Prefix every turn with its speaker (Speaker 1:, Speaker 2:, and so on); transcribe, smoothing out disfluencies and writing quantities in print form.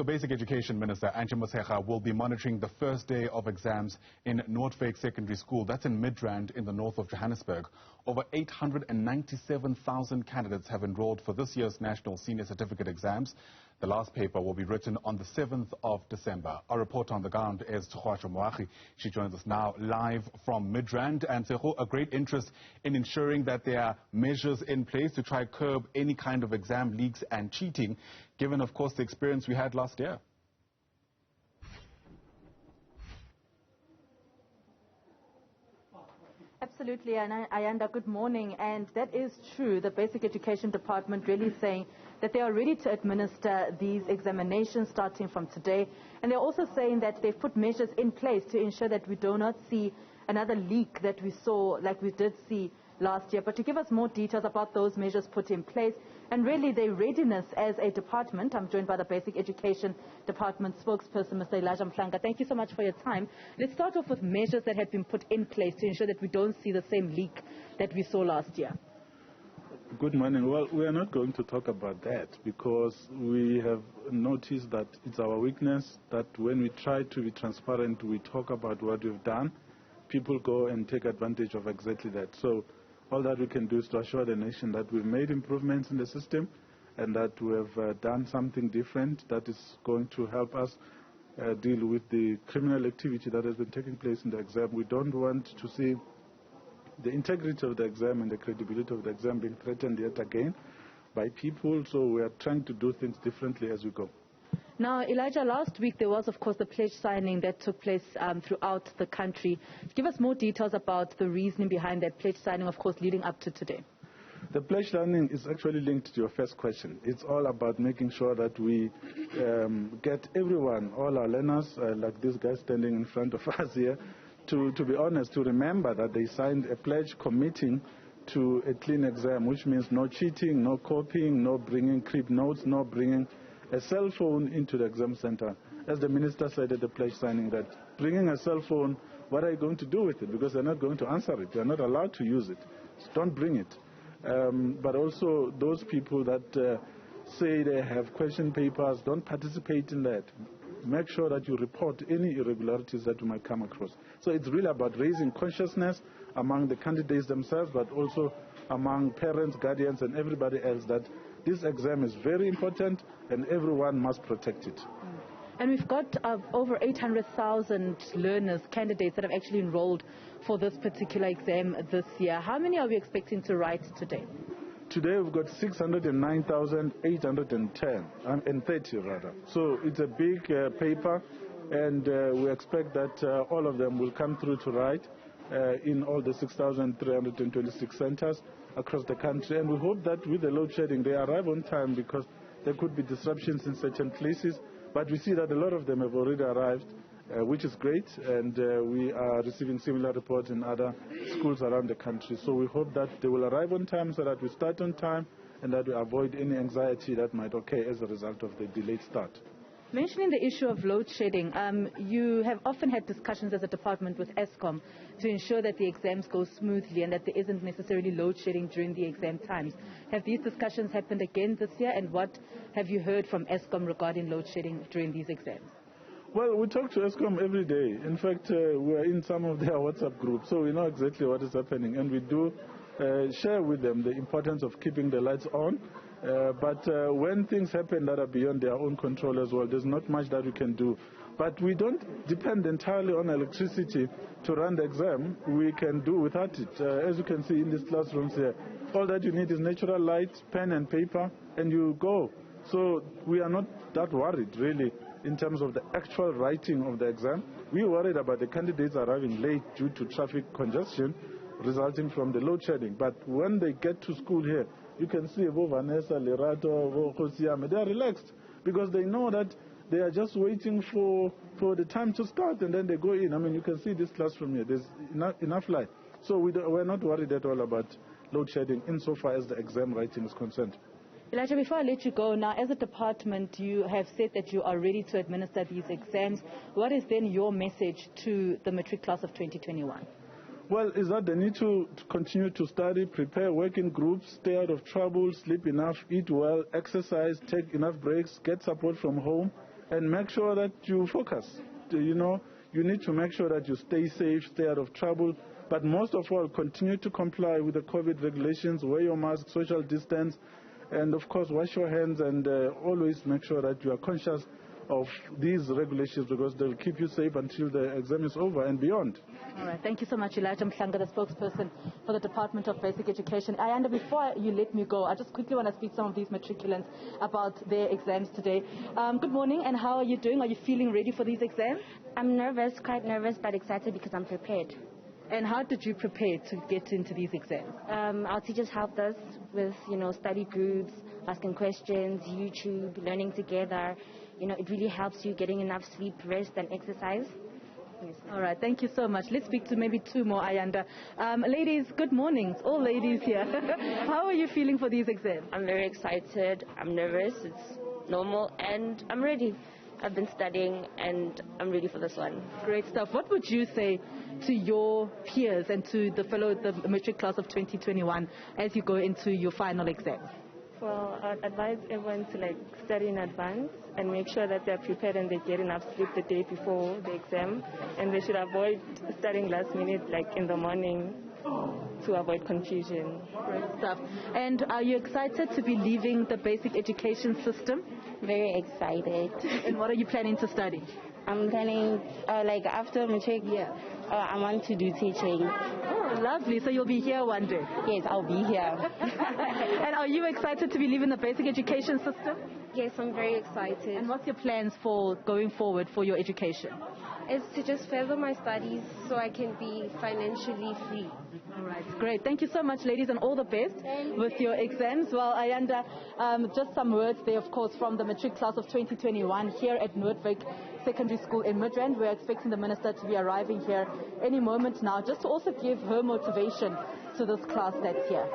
Speaker 1: So Basic Education Minister Angie Motshekga will be monitoring the first day of exams in Noordwyk Secondary School. That's in Midrand in the north of Johannesburg. Over 897,000 candidates have enrolled for this year's National Senior Certificate exams. The last paper will be written on the 7th of December. Our reporter on the ground is Tshegohaco Moagi. She joins us now live from Midrand. And Tshegohaco, a great interest in ensuring that there are measures in place to try curb any kind of exam leaks and cheating, given, of course, the experience we had last year.
Speaker 2: Absolutely, and Ayanda, good morning. And that is true. The Basic Education Department really saying that they are ready to administer these examinations starting from today. And they're also saying that they've put measures in place to ensure that we do not see another leak that we saw, like we did see last year. But to give us more details about those measures put in place and really their readiness as a department, I'm joined by the Basic Education Department spokesperson, Mr. Elijah Mhlanga. Thank you so much for your time. Let's start off with measures that have been put in place to ensure that we don't see the same leak that we saw last year.
Speaker 3: Good morning. Well, we are not going to talk about that because we have noticed that it's our weakness that when we try to be transparent, we talk about what we've done, people go and take advantage of exactly that. So all that we can do is to assure the nation that we've made improvements in the system and that we have done something different that is going to help us deal with the criminal activity that has been taking place in the exam. We don't want to see the integrity of the exam and the credibility of the exam being threatened yet again by people, so we are trying to do things differently as we go.
Speaker 2: Now, Elijah, last week there was, of course, the pledge signing that took place throughout the country. Give us more details about the reasoning behind that pledge signing, of course, leading up to today.
Speaker 3: The pledge signing is actually linked to your first question. It's all about making sure that we get everyone, all our learners, like this guy standing in front of us here, to be honest, to remember that they signed a pledge committing to a clean exam, which means no cheating, no copying, no bringing crib notes, no bringing a cell phone into the exam center. As the minister said at the pledge signing, that bringing a cell phone, what are you going to do with it? Because they're not going to answer it. They're not allowed to use it. So don't bring it. But also those people that say they have question papers, don't participate in that. Make sure that you report any irregularities that you might come across. So it's really about raising consciousness among the candidates themselves, but also among parents, guardians, and everybody else that this exam is very important and everyone must protect it.
Speaker 2: And we've got over 800,000 learners, candidates that have actually enrolled for this particular exam this year. How many are we expecting to write today?
Speaker 3: Today we've got 609,830 rather. So it's a big paper, and we expect that all of them will come through to write in all the 6,326 centers across the country. And we hope that with the load shedding they arrive on time, because there could be disruptions in certain places. But we see that a lot of them have already arrived, which is great, and we are receiving similar reports in other schools around the country. So we hope that they will arrive on time so that we start on time and that we avoid any anxiety that might occur as a result of the delayed start.
Speaker 2: Mentioning the issue of load shedding, you have often had discussions as a department with Eskom to ensure that the exams go smoothly and that there isn't necessarily load shedding during the exam times. Have these discussions happened again this year, and what have you heard from Eskom regarding load shedding during these exams?
Speaker 3: Well, we talk to Eskom every day. In fact, we're in some of their WhatsApp groups, so we know exactly what is happening, and we do share with them the importance of keeping the lights on. But when things happen that are beyond their own control as well, there's not much that we can do. But we don't depend entirely on electricity to run the exam. We can do without it. As you can see in these classrooms here, all that you need is natural light, pen and paper, and you go. So we are not that worried, really, in terms of the actual writing of the exam. We're worried about the candidates arriving late due to traffic congestion resulting from the load shedding. But when they get to school here, you can see Vanessa, Lerato, Josiame, they are relaxed because they know that they are just waiting for the time to start, and then they go in. I mean, you can see this classroom here. There's enough light. So we're not worried at all about load shedding insofar as the exam writing is concerned.
Speaker 2: Elijah, before I let you go, now as a department, you have said that you are ready to administer these exams. What is then your message to the matric class of 2021?
Speaker 3: Well, is that they need to continue to study, prepare, work in groups, stay out of trouble, sleep enough, eat well, exercise, take enough breaks, get support from home, and make sure that you focus. You know, you need to make sure that you stay safe, stay out of trouble, but most of all, continue to comply with the COVID regulations, wear your mask, social distance, and of course, wash your hands, and always make sure that you are conscious of these regulations, because they'll keep you safe until the exam is over and beyond.
Speaker 2: All right. Thank you so much, Elijah Mhlanga, the spokesperson for the Department of Basic Education. Ayanda, before you let me go, I just quickly want to speak to some of these matriculants about their exams today. Good morning, and how are you doing? Are you feeling ready for these exams?
Speaker 4: I'm nervous, quite nervous, but excited because I'm prepared.
Speaker 2: And how did you prepare to get into these exams?
Speaker 4: Our teachers helped us with, study groups, asking questions, YouTube, learning together. It really helps you getting enough sleep, rest, and exercise. Yes.
Speaker 2: All right, thank you so much. Let's speak to maybe two more, Ayanda. Ladies, good morning. All ladies here. How are you feeling for these exams?
Speaker 4: I'm very excited. I'm nervous. It's normal, and I'm ready. I've been studying, and I'm ready for this one.
Speaker 2: Great stuff. What would you say to your peers and to the matric class of 2021 as you go into your final exams?
Speaker 5: Well, I'd advise everyone to study in advance and make sure that they're prepared and they get enough sleep the day before the exam. And they should avoid studying last minute, in the morning, to avoid confusion.
Speaker 2: Great stuff. And are you excited to be leaving the basic education system?
Speaker 4: Very excited.
Speaker 2: And what are you planning to study?
Speaker 4: I'm planning, after matric, I want to do teaching.
Speaker 2: Oh, lovely. So you'll be here one day?
Speaker 4: Yes, I'll be here.
Speaker 2: And are you excited to be leaving the basic education system?
Speaker 6: Yes, I'm very excited.
Speaker 2: And what's your plans for going forward for your education?
Speaker 6: It's to just further my studies so I can be financially free.
Speaker 2: All right, great. Thank you so much, ladies, and all the best with your exams. Well, Ayanda, just some words there, of course, from the matric class of 2021 here at Noordwyk Secondary School in Midrand. We're expecting the minister to be arriving here any moment now, just to also give her motivation to this class that's here.